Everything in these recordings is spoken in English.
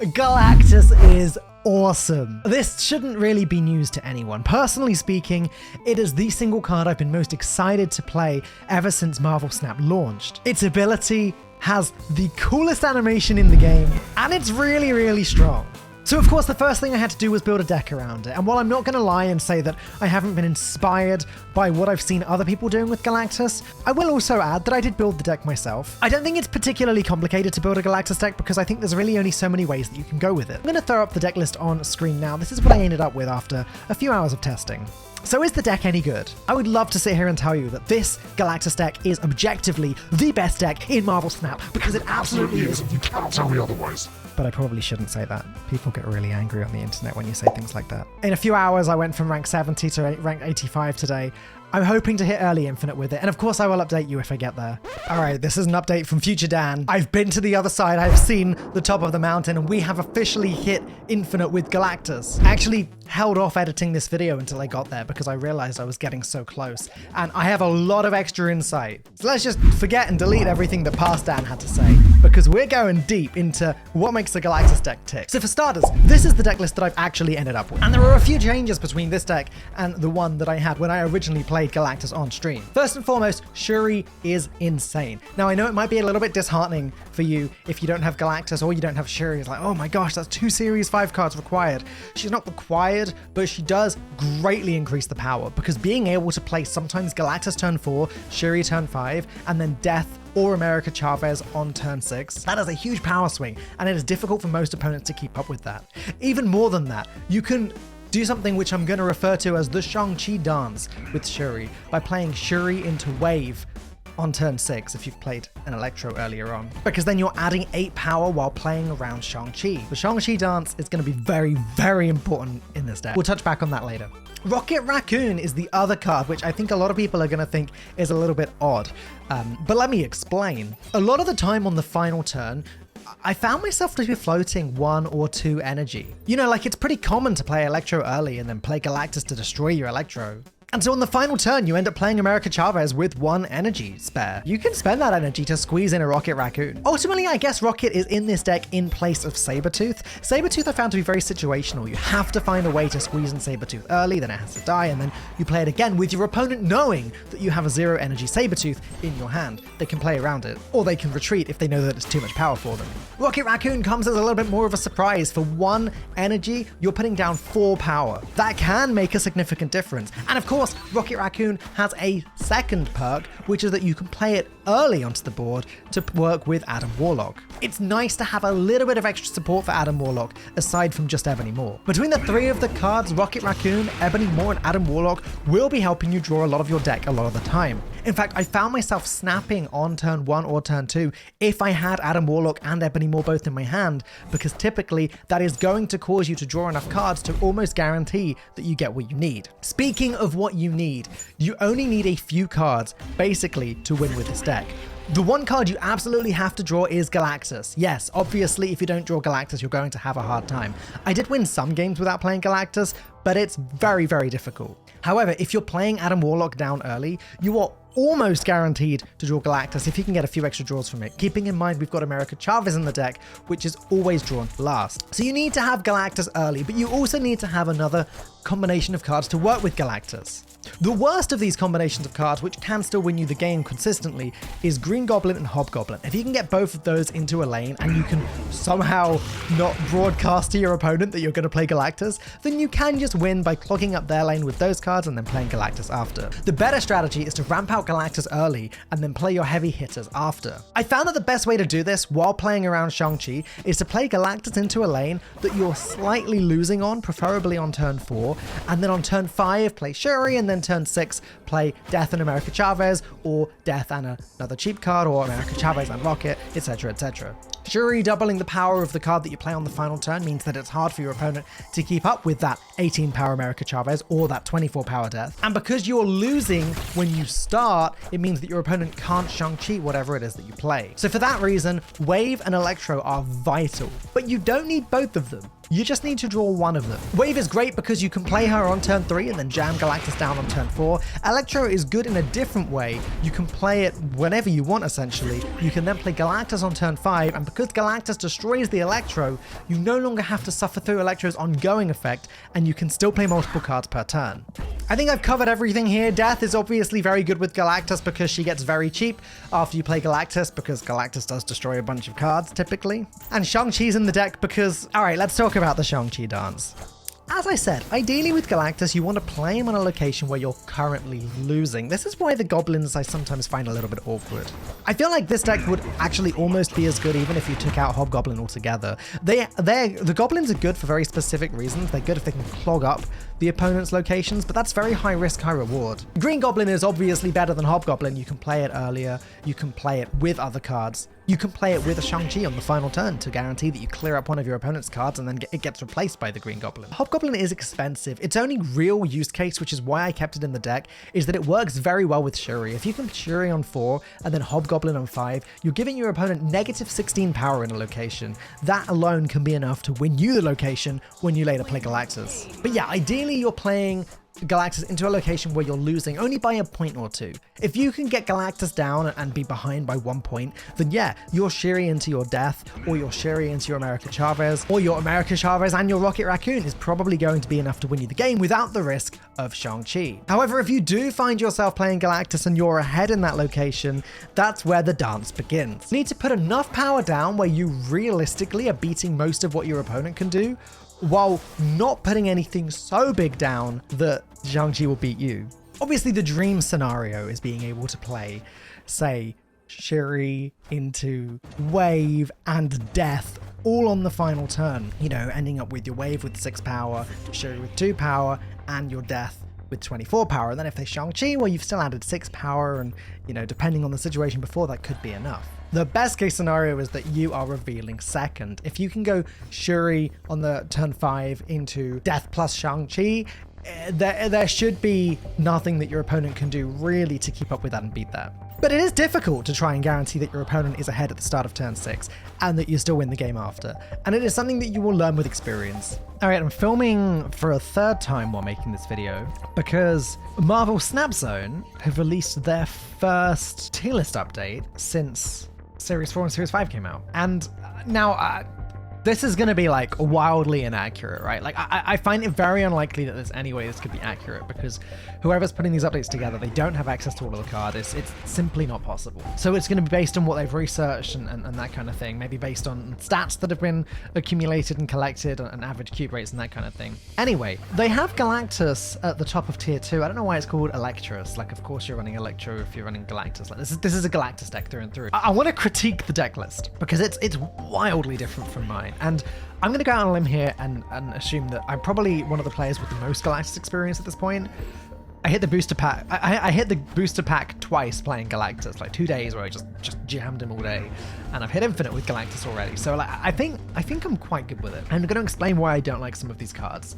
Galactus is awesome. This shouldn't really be news to anyone. Personally speaking, it is the single card I've been most excited to play ever since Marvel Snap launched. Its ability has the coolest animation in the game, and it's really, really strong. So of course the first thing I had to do was build a deck around it, and while I'm not going to lie and say that I haven't been inspired by what I've seen other people doing with Galactus, I will also add that I did build the deck myself. I don't think it's particularly complicated to build a Galactus deck because I think there's really only so many ways that you can go with it. I'm going to throw up the deck list on screen now. This is what I ended up with after a few hours of testing. So is the deck any good? I would love to sit here and tell you that this Galactus deck is objectively the best deck in Marvel Snap, because it absolutely is. You cannot tell me otherwise. But I probably shouldn't say that. People get really angry on the internet when you say things like that. In a few hours, I went from rank 70 to rank 85 today. I'm hoping to hit early infinite with it, and of course I will update you if I get there. Alright, this is an update from Future Dan. I've been to the other side, I've seen the top of the mountain, and we have officially hit infinite with Galactus. I actually held off editing this video until I got there because I realized I was getting so close, and I have a lot of extra insight. So let's just forget and delete everything that past Dan had to say, because we're going deep into what makes the Galactus deck tick. So for starters, this is the deck list that I've actually ended up with, and there are a few changes between this deck and the one that I had when I originally played Galactus on stream. First and foremost, Shuri is insane. Now I know it might be a little bit disheartening for you if you don't have Galactus or you don't have Shuri. It's like, oh my gosh, that's 2 Series 5 cards required. She's not required, but she does greatly increase the power, because being able to play sometimes Galactus turn 4, Shuri turn 5, and then Death or America Chavez on turn 6, that is a huge power swing, and it is difficult for most opponents to keep up with that. Even more than that, you can do something which I'm going to refer to as the Shang-Chi dance with Shuri, by playing Shuri into Wave on turn 6 if you've played an Electro earlier on, because then you're adding 8 power while playing around Shang-Chi. The Shang-Chi dance is going to be very, very important in this deck. We'll touch back on that later. Rocket Raccoon is the other card, which I think a lot of people are going to think is a little bit odd, but let me explain. A lot of the time on the final turn, I found myself to be floating 1 or 2 energy. You know, like it's pretty common to play Electro early and then play Galactus to destroy your Electro. And so on the final turn, you end up playing America Chavez with 1 energy spare. You can spend that energy to squeeze in a Rocket Raccoon. Ultimately, I guess Rocket is in this deck in place of Sabretooth. Sabretooth I found to be very situational. You have to find a way to squeeze in Sabretooth early, then it has to die, and then you play it again with your opponent knowing that you have a 0 energy Sabretooth in your hand. They can play around it, or they can retreat if they know that it's too much power for them. Rocket Raccoon comes as a little bit more of a surprise. For 1 energy, you're putting down 4 power. That can make a significant difference. And of course, Rocket Raccoon has a second perk, which is that you can play it early onto the board to work with Adam Warlock. It's nice to have a little bit of extra support for Adam Warlock, aside from just Ebony Maw. Between the 3 of the cards, Rocket Raccoon, Ebony Maw, and Adam Warlock will be helping you draw a lot of your deck a lot of the time. In fact, I found myself snapping on turn 1 or turn 2 if I had Adam Warlock and Ebony Maw both in my hand, because typically that is going to cause you to draw enough cards to almost guarantee that you get what you need. Speaking of what you need, you only need a few cards, basically, to win with this deck. The one card you absolutely have to draw is Galactus. Yes, obviously, if you don't draw Galactus, you're going to have a hard time. I did win some games without playing Galactus, but it's very, very difficult. However, if you're playing Adam Warlock down early, you are almost guaranteed to draw Galactus if you can get a few extra draws from it. Keeping in mind we've got America Chavez in the deck, which is always drawn last. So you need to have Galactus early, but you also need to have another combination of cards to work with Galactus. The worst of these combinations of cards, which can still win you the game consistently, is Green Goblin and Hobgoblin. If you can get both of those into a lane and you can somehow not broadcast to your opponent that you're going to play Galactus, then you can just win by clogging up their lane with those cards and then playing Galactus after. The better strategy is to ramp out Galactus early and then play your heavy hitters after. I found that the best way to do this while playing around Shang-Chi is to play Galactus into a lane that you're slightly losing on, preferably on turn 4, and then on turn 5 play Shuri, and then turn 6 play Death and America Chavez, or Death and another cheap card, or America Chavez and Rocket, etc, etc. Shuri doubling the power of the card that you play on the final turn means that it's hard for your opponent to keep up with that 18 power America Chavez or that 24 power Death. And because you're losing when you start, it means that your opponent can't Shang-Chi whatever it is that you play. So for that reason, Wave and Electro are vital, but you don't need both of them. You just need to draw one of them. Wave is great because you can play her on turn 3 and then jam Galactus down on turn 4. Electro is good in a different way. You can play it whenever you want, essentially. You can then play Galactus on turn 5, and because Galactus destroys the Electro, you no longer have to suffer through Electro's ongoing effect, and you can still play multiple cards per turn. I think I've covered everything here. Death is obviously very good with Galactus because she gets very cheap after you play Galactus, because Galactus does destroy a bunch of cards typically. And Shang-Chi's in the deck because, alright, let's talk about the Shang-Chi dance. As I said, ideally with Galactus, you want to play him on a location where you're currently losing. This is why the goblins I sometimes find a little bit awkward. I feel like this deck would actually almost be as good even if you took out Hobgoblin altogether. The goblins are good for very specific reasons. They're good if they can clog up the opponent's locations, but that's very high risk, high reward. Green Goblin is obviously better than Hobgoblin. You can play it earlier. You can play it with other cards. You can play it with a Shang-Chi on the final turn to guarantee that you clear up one of your opponent's cards and then it gets replaced by the Green Goblin. Hobgoblin is expensive. Its only real use case, which is why I kept it in the deck, is that it works very well with Shuri. If you can Shuri on 4 and then Hobgoblin on 5, you're giving your opponent negative 16 power in a location. That alone can be enough to win you the location when you later play Galactus. But yeah, ideally you're playing Galactus into a location where you're losing only by a point or 2. If you can get Galactus down and be behind by 1 point, then yeah, your Shuri into your Death, or your Shuri into your America Chavez, or your America Chavez and your Rocket Raccoon is probably going to be enough to win you the game without the risk of Shang-Chi. However, if you do find yourself playing Galactus and you're ahead in that location, that's where the dance begins. You need to put enough power down where you realistically are beating most of what your opponent can do, while not putting anything so big down that Shang-Chi will beat you. Obviously, the dream scenario is being able to play, say, Shuri into Wave and Death all on the final turn. You know, ending up with your Wave with 6 power, Shuri with 2 power, and your Death with 24 power. And then if they Shang-Chi, well, you've still added 6 power, and, you know, depending on the situation before, that could be enough. The best case scenario is that you are revealing second. If you can go Shuri on the turn 5 into Death plus Shang-Chi, there should be nothing that your opponent can do really to keep up with that and beat that. But it is difficult to try and guarantee that your opponent is ahead at the start of turn 6 and that you still win the game after. And it is something that you will learn with experience. Alright, I'm filming for a 3rd time while making this video because Marvel Snap Zone have released their first tier list update since Series 4 and Series 5 came out. And now this is going to be like wildly inaccurate, right? Like I find it very unlikely that there's any way this could be accurate because whoever's putting these updates together, they don't have access to all of the cards. It's simply not possible. So it's going to be based on what they've researched and that kind of thing. Maybe based on stats that have been accumulated and collected and average cube rates and that kind of thing. Anyway, they have Galactus at the top of tier 2. I don't know why it's called Electros. Like, of course you're running Electro if you're running Galactus. Like this is a Galactus deck through and through. I want to critique the deck list because it's wildly different from mine. And I'm going to go out on a limb here and assume that I'm probably one of the players with the most Galactus experience at this point. I hit the booster pack. I hit the booster pack twice playing Galactus, like 2 days where I just jammed him all day, and I've hit Infinite with Galactus already. So like, I think I'm quite good with it. I'm going to explain why I don't like some of these cards.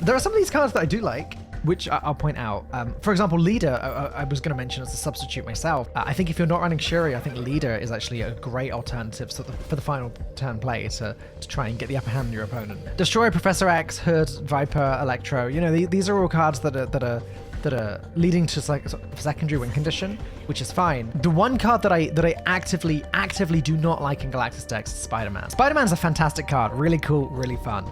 There are some of these cards that I do like, which I'll point out. For example, Leader, I was going to mention as a substitute myself. I think if you're not running Shuri, I think Leader is actually a great alternative for the final turn play to try and get the upper hand on your opponent. Destroy, Professor X, Hood, Viper, Electro. You know, these are all cards that are leading to like a secondary win condition, which is fine. The one card that I actively do not like in Galactus decks is Spider-Man. Spider-Man's a fantastic card, really cool, really fun.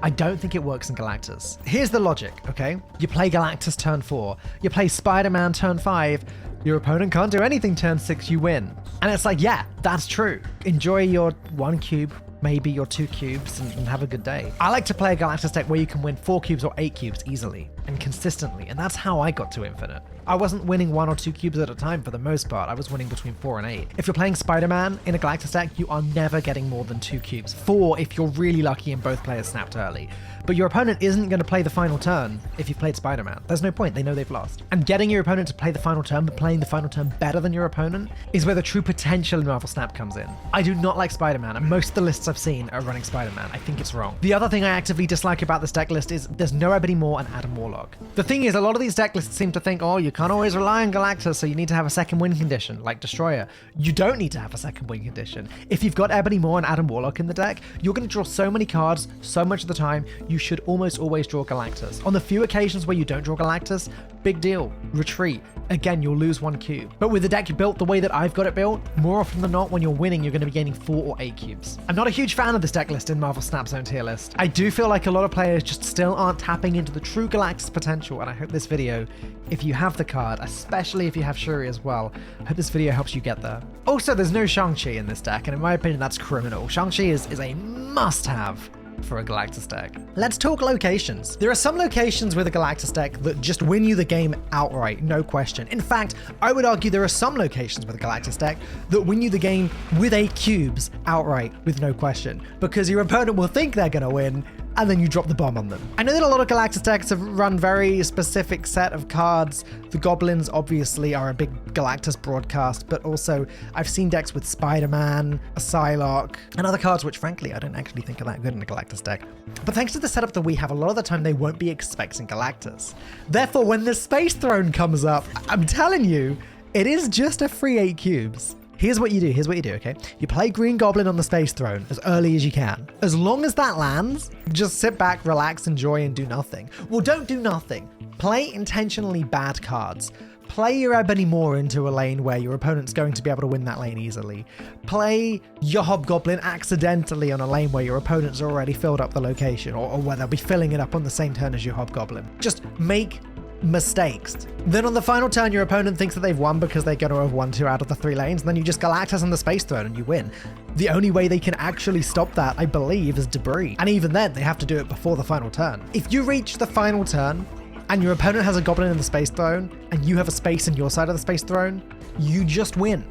I don't think it works in Galactus. Here's the logic, okay? You play Galactus turn 4, you play Spider-Man turn 5, your opponent can't do anything turn 6, you win. And it's like, yeah, that's true. Enjoy your 1 cube, maybe your 2 cubes, and have a good day. I like to play a Galactus deck where you can win 4 cubes or 8 cubes easily and consistently, and that's how I got to Infinite. I wasn't winning 1 or 2 cubes at a time for the most part. I was winning between 4 and 8. If you're playing Spider-Man in a Galactus deck, you are never getting more than 2 cubes. 4 if you're really lucky and both players snapped early. But your opponent isn't going to play the final turn if you've played Spider-Man. There's no point, they know they've lost. And getting your opponent to play the final turn, but playing the final turn better than your opponent, is where the true potential in Marvel Snap comes in. I do not like Spider-Man, and most of the lists I've seen are running Spider-Man. I think it's wrong. The other thing I actively dislike about this deck list is there's no Ebony Maw and Adam Warlock. The thing is, a lot of these deck lists seem to think, oh, you can't always rely on Galactus, so you need to have a second win condition, like Destroyer. You don't need to have a second win condition. If you've got Ebony Maw and Adam Warlock in the deck, you're going to draw so many cards so much of the time, you should almost always draw Galactus. On the few occasions where you don't draw Galactus, big deal, retreat. Again, you'll lose 1 cube. But with the deck built the way that I've got it built, more often than not, when you're winning, you're going to be gaining 4 or 8 cubes. I'm not a huge fan of this deck list in Marvel Snap Zone tier list. I do feel like a lot of players just still aren't tapping into the true Galactus potential, and I hope this video, if you have the card, especially if you have Shuri as well, I hope this video helps you get there. Also, there's no Shang-Chi in this deck, and in my opinion, that's criminal. Shang-Chi is a must-have for a Galactus deck. Let's talk locations. There are some locations with a Galactus deck that just win you the game outright, no question. In fact, I would argue there are some locations with a Galactus deck that win you the game with 8 cubes outright with no question, because your opponent will think they're gonna win and then you drop the bomb on them. I know that a lot of Galactus decks have run very specific set of cards. The Goblins obviously are a big Galactus broadcast, but also I've seen decks with Spider-Man, a Psylocke, and other cards which frankly I don't actually think are that good in a Galactus deck. But thanks to the setup that we have, a lot of the time they won't be expecting Galactus. Therefore, when the Space Throne comes up, I'm telling you, it is just a free 8 cubes. Here's what you do, okay? You play Green Goblin on the Space Throne as early as you can. As long as that lands, just sit back, relax, enjoy, and do nothing. Well, don't do nothing. Play intentionally bad cards. Play your Ebony Maw into a lane where your opponent's going to be able to win that lane easily. Play your Hobgoblin accidentally on a lane where your opponent's already filled up the location, or where they'll be filling it up on the same turn as your Hobgoblin. Just make mistakes. Then on the final turn, your opponent thinks that they've won because they're going to have won 2 out of the 3 lanes, and then you just Galactus on the Space Throne and you win. The only way they can actually stop that, I believe, is debris. And even then, they have to do it before the final turn. If you reach the final turn and your opponent has a Goblin in the Space Throne and you have a space in your side of the Space Throne, you just win.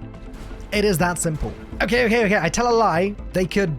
It is that simple. Okay, I tell a lie. They could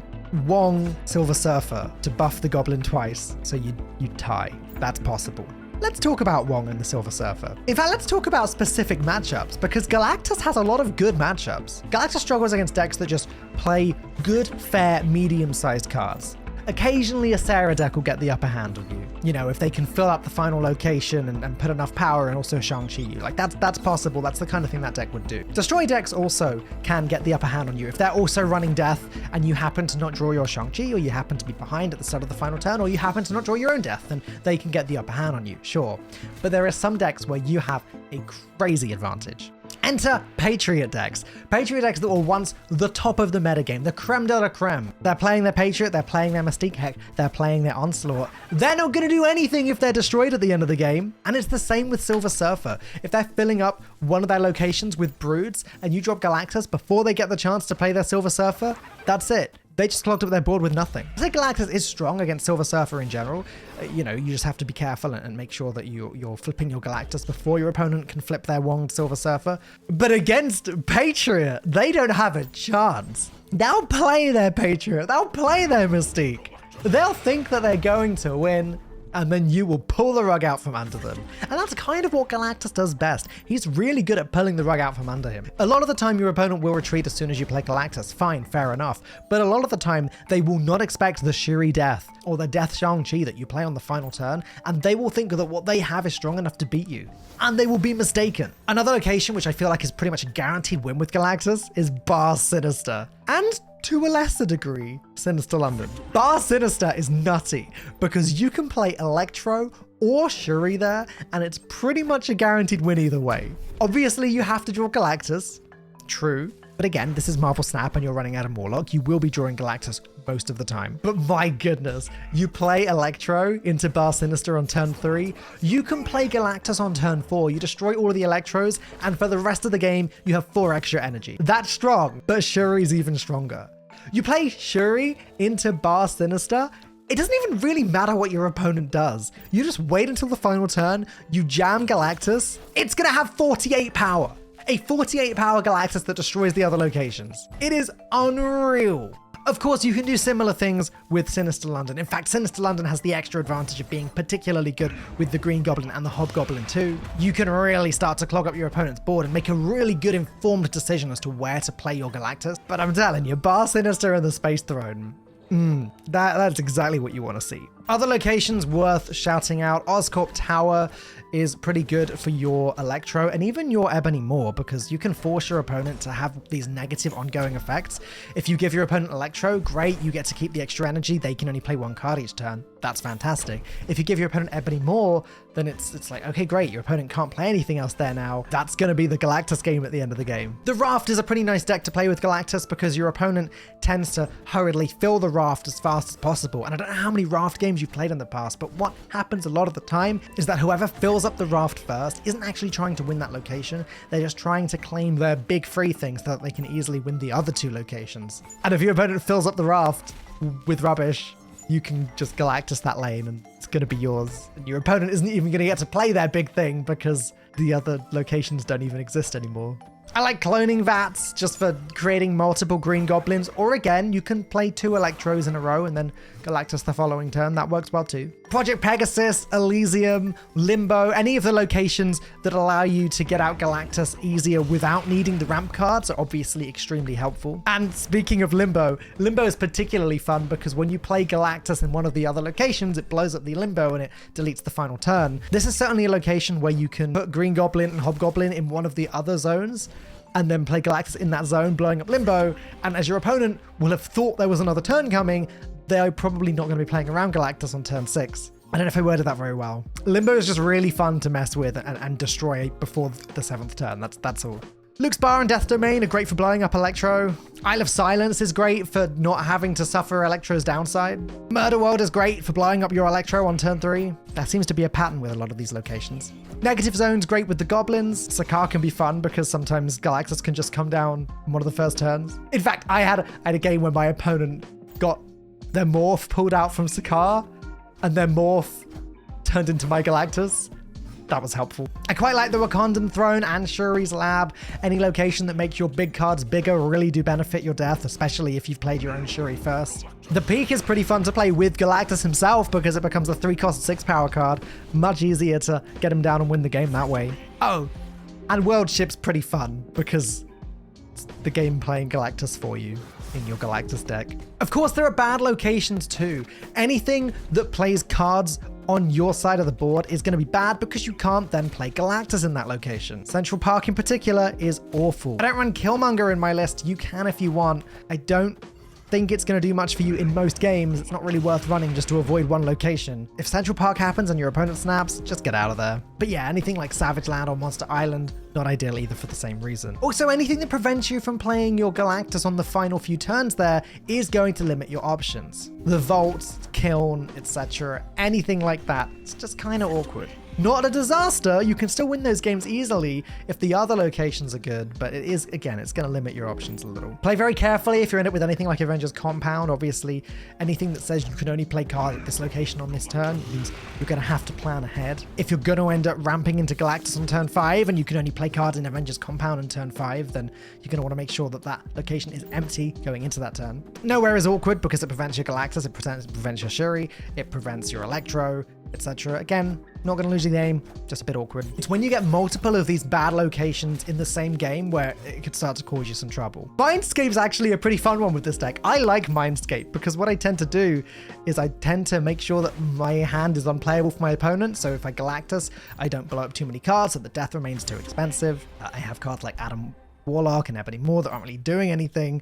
Wong Silver Surfer to buff the Goblin twice, so you tie. That's possible. Let's talk about Wong and the Silver Surfer. In fact, let's talk about specific matchups, because Galactus has a lot of good matchups. Galactus struggles against decks that just play good, fair, medium-sized cards. Occasionally a Sarah deck will get the upper hand on you. You know, if they can fill up the final location and put enough power and also Shang-Chi you. Like that's possible. That's the kind of thing that deck would do. Destroy decks also can get the upper hand on you. If they're also running death and you happen to not draw your Shang-Chi, or you happen to be behind at the start of the final turn, or you happen to not draw your own death, then they can get the upper hand on you, sure. But there are some decks where you have a crazy advantage. Enter Patriot decks. Patriot decks that were once the top of the metagame, the creme de la creme. They're playing their Patriot, they're playing their Mystique, heck, they're playing their Onslaught. They're not going to do anything if they're destroyed at the end of the game. And it's the same with Silver Surfer. If they're filling up one of their locations with Broods and you drop Galactus before they get the chance to play their Silver Surfer, that's it. They just clogged up their board with nothing. I think Galactus is strong against Silver Surfer in general. You know, you just have to be careful and make sure that you're flipping your Galactus before your opponent can flip their Wonged Silver Surfer. But against Patriot, they don't have a chance. They'll play their Patriot. They'll play their Mystique. They'll think that they're going to win, and then you will pull the rug out from under them. And that's kind of what Galactus does best. He's really good at pulling the rug out from under him. A lot of the time your opponent will retreat as soon as you play Galactus, fine, fair enough. But a lot of the time they will not expect the Shuri death or the death Shang-Chi that you play on the final turn, and they will think that what they have is strong enough to beat you. And they will be mistaken. Another location which I feel like is pretty much a guaranteed win with Galactus is Bar Sinister. And to a lesser degree, Sinister London. Bar Sinister is nutty because you can play Electro or Shuri there, and it's pretty much a guaranteed win either way. Obviously, you have to draw Galactus. True. But again, this is Marvel Snap and you're running Adam Warlock. You will be drawing Galactus most of the time. But my goodness, you play Electro into Bar Sinister on turn 3. You can play Galactus on turn 4. You destroy all of the Electros, and for the rest of the game, you have 4 extra energy. That's strong, but Shuri's even stronger. You play Shuri into Bar Sinister. It doesn't even really matter what your opponent does. You just wait until the final turn, you jam Galactus. It's gonna have 48 power. A 48 power Galactus that destroys the other locations. It is unreal. Of course, you can do similar things with Sinister London. In fact, Sinister London has the extra advantage of being particularly good with the Green Goblin and the Hobgoblin too. You can really start to clog up your opponent's board and make a really good informed decision as to where to play your Galactus. But I'm telling you, Bar Sinister and the Space Throne, that's exactly what you want to see. Other locations worth shouting out, Oscorp Tower is pretty good for your Electro and even your Ebony Maw, because you can force your opponent to have these negative ongoing effects. If you give your opponent Electro, great, you get to keep the extra energy, they can only play one card each turn. That's fantastic. If you give your opponent Ebony Maw, then it's like, okay, great, your opponent can't play anything else there now. That's going to be the Galactus game at the end of the game. The Raft is a pretty nice deck to play with Galactus because your opponent tends to hurriedly fill the Raft as fast as possible. And I don't know how many Raft games you've played in the past, but what happens a lot of the time is that whoever fills up the Raft first isn't actually trying to win that location. They're just trying to claim their big free thing so that they can easily win the other two locations. And if your opponent fills up the Raft with rubbish, you can just Galactus that lane and it's going to be yours. And your opponent isn't even going to get to play their big thing because the other locations don't even exist anymore. I like cloning Vats just for creating multiple green goblins, or again, you can play 2 Electros in a row and then Galactus the following turn. That works well too. Project Pegasus, Elysium, Limbo, any of the locations that allow you to get out Galactus easier without needing the ramp cards are obviously extremely helpful. And speaking of Limbo, Limbo is particularly fun because when you play Galactus in one of the other locations, it blows up the Limbo and it deletes the final turn. This is certainly a location where you can put Green Goblin and Hobgoblin in one of the other zones and then play Galactus in that zone, blowing up Limbo. And as your opponent will have thought there was another turn coming, they're probably not going to be playing around Galactus on turn 6. I don't know if I worded that very well. Limbo is just really fun to mess with and destroy before the 7th turn. That's all. Luke's Bar and Death Domain are great for blowing up Electro. Isle of Silence is great for not having to suffer Electro's downside. Murder World is great for blowing up your Electro on turn 3. That seems to be a pattern with a lot of these locations. Negative Zone's great with the Goblins. Sakar can be fun because sometimes Galactus can just come down in one of the first turns. In fact, I had a game where my opponent got their Morph pulled out from Sakar and their Morph turned into my Galactus. That was helpful. I quite like the Wakandan Throne and Shuri's Lab. Any location that makes your big cards bigger really do benefit your death, especially if you've played your own Shuri first. The Peak is pretty fun to play with Galactus himself because it becomes a 3-cost 6 power card. Much easier to get him down and win the game that way. Oh, and World Ship's pretty fun because it's the game playing Galactus for you in your Galactus deck. Of course, there are bad locations too. Anything that plays cards on your side of the board is going to be bad because you can't then play Galactus in that location. Central Park in particular is awful. I don't run Killmonger in my list. You can if you want. I don't think it's going to do much for you in most games. It's not really worth running just to avoid one location. If Central Park happens and your opponent snaps, just get out of there. But yeah, anything like Savage Land or Monster Island, not ideal either for the same reason. Also, anything that prevents you from playing your Galactus on the final few turns there is going to limit your options. The Vault, Kiln, etc. Anything like that. It's just kind of awkward. Not a disaster. You can still win those games easily if the other locations are good, but it is, again, it's going to limit your options a little. Play very carefully if you end up with anything like Avengers Compound. Obviously, anything that says you can only play card at this location on this turn means you're going to have to plan ahead. If you're going to end up ramping into Galactus on turn 5 and you can only play cards in Avengers Compound on turn 5, then you're going to want to make sure that that location is empty going into that turn. Nowhere is awkward because it prevents your Galactus, it prevents your Shuri, it prevents your Electro, etc. Again, not going to lose the game, just a bit awkward. It's when you get multiple of these bad locations in the same game where it could start to cause you some trouble. Mindscape's actually a pretty fun one with this deck. I like Mindscape because what I tend to do is I tend to make sure that my hand is unplayable for my opponent. So if I Galactus, I don't blow up too many cards so the death remains too expensive. I have cards like Adam Warlock and Ebony Maw that aren't really doing anything.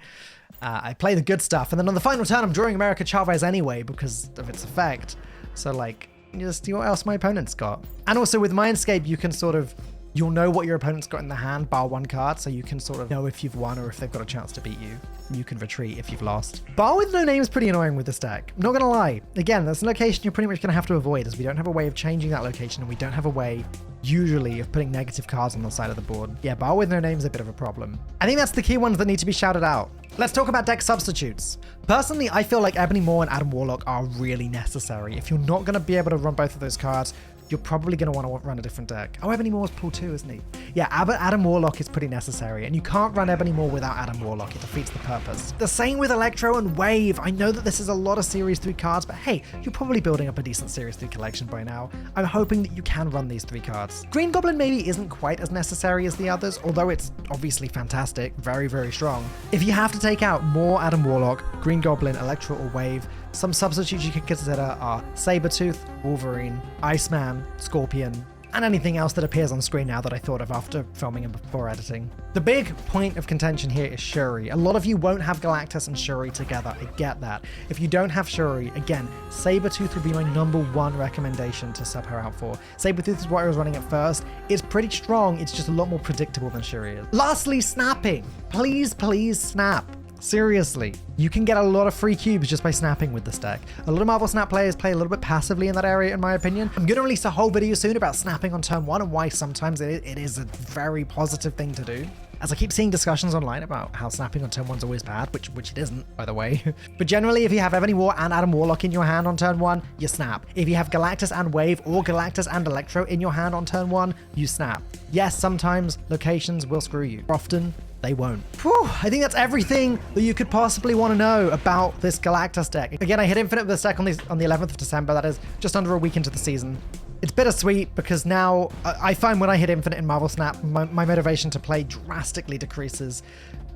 I play the good stuff, and then on the final turn I'm drawing America Chavez anyway because of its effect. So like, just see what else my opponent's got. And also with Mindscape, you can sort of, you'll know what your opponent's got in the hand, bar one card, so you can sort of know if you've won or if they've got a chance to beat you. You can retreat if you've lost. Bar with no name is pretty annoying with this deck. I'm not gonna lie. Again, that's a location you're pretty much gonna have to avoid as we don't have a way of changing that location and we don't have a way, usually, of putting negative cards on the side of the board. Yeah, bar with no name is a bit of a problem. I think that's the key ones that need to be shouted out. Let's talk about deck substitutes. Personally, I feel like Ebony Maw and Adam Warlock are really necessary. If you're not going to be able to run both of those cards, you're probably going to want to run a different deck. Oh, Ebony Maw's pool 2, isn't he? Yeah, Adam Warlock is pretty necessary, and you can't run Ebony Maw without Adam Warlock. It defeats the purpose. The same with Electro and Wave. I know that this is a lot of Series 3 cards, but hey, you're probably building up a decent Series 3 collection by now. I'm hoping that you can run these 3 cards. Green Goblin maybe isn't quite as necessary as the others, although it's obviously fantastic, very, very strong. If you have to take out more Adam Warlock, Green Goblin, Electro, or Wave, Some substitutes you could consider are Sabretooth, Wolverine, Iceman, Scorpion, and anything else that appears on screen now that I thought of after filming and before editing. The big point of contention here is Shuri. A lot of you won't have Galactus and Shuri together, I get that. If you don't have Shuri, again, Sabretooth would be my #1 recommendation to sub her out for. Sabretooth is what I was running at first. It's pretty strong, it's just a lot more predictable than Shuri is. Lastly, snapping. Please, please snap. Seriously, you can get a lot of free cubes just by snapping with this deck. A lot of Marvel Snap players play a little bit passively in that area, in my opinion. I'm going to release a whole video soon about snapping on turn 1 and why sometimes it is a very positive thing to do. As I keep seeing discussions online about how snapping on turn 1 is always bad, which it isn't, by the way. But generally, if you have Ebony War and Adam Warlock in your hand on turn 1, you snap. If you have Galactus and Wave or Galactus and Electro in your hand on turn 1, you snap. Yes, sometimes locations will screw you. Often, they won't. Whew, I think that's everything that you could possibly want to know about this Galactus deck. Again, I hit Infinite with this deck on the 11th of December. That is just under a week into the season. It's bittersweet because now I find when I hit Infinite in Marvel Snap, my motivation to play drastically decreases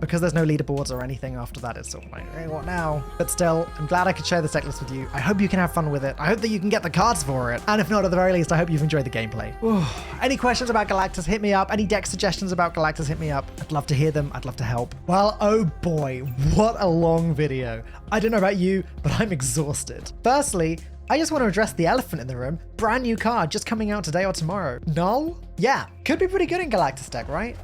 because there's no leaderboards or anything after that. It's sort of like, hey, what now? But still, I'm glad I could share this deck list with you. I hope you can have fun with it. I hope that you can get the cards for it. And if not, at the very least, I hope you've enjoyed the gameplay. Whew. Any questions about Galactus, hit me up. Any deck suggestions about Galactus, hit me up. I'd love to hear them. I'd love to help. Well, oh boy, what a long video. I don't know about you, but I'm exhausted. Firstly, I just want to address the elephant in the room. Brand new card just coming out today or tomorrow. Null? Yeah, could be pretty good in Galactus deck, right?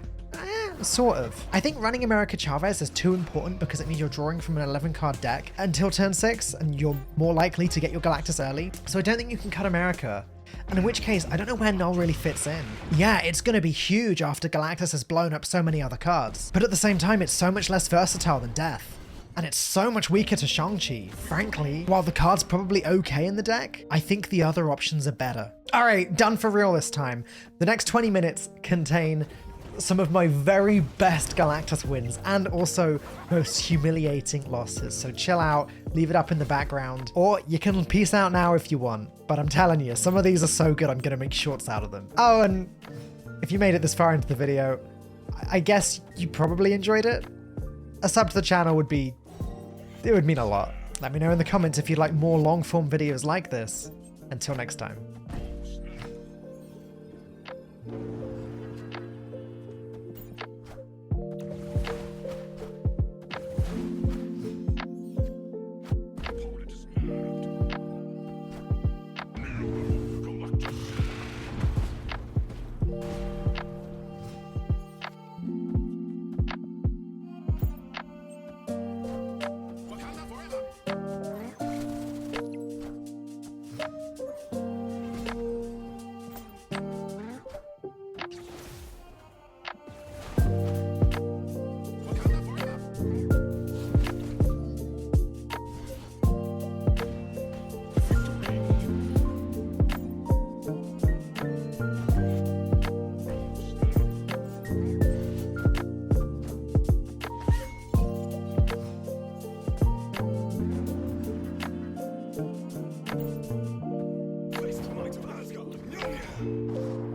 Sort of. I think running America Chavez is too important because it means you're drawing from an 11 card deck until turn 6 and you're more likely to get your Galactus early. So I don't think you can cut America. And in which case, I don't know where Null really fits in. Yeah, it's going to be huge after Galactus has blown up so many other cards. But at the same time, it's so much less versatile than Death. And it's so much weaker to Shang-Chi. Frankly, while the card's probably okay in the deck, I think the other options are better. All right, done for real this time. The next 20 minutes contain some of my very best Galactus wins and also most humiliating losses. So chill out, leave it up in the background, or you can peace out now if you want. But I'm telling you, some of these are so good, I'm gonna make shorts out of them. Oh, and if you made it this far into the video, I guess you probably enjoyed it. A sub to the channel would mean a lot. Let me know in the comments if you'd like more long form videos like this. Until next time. Waste might Asgard.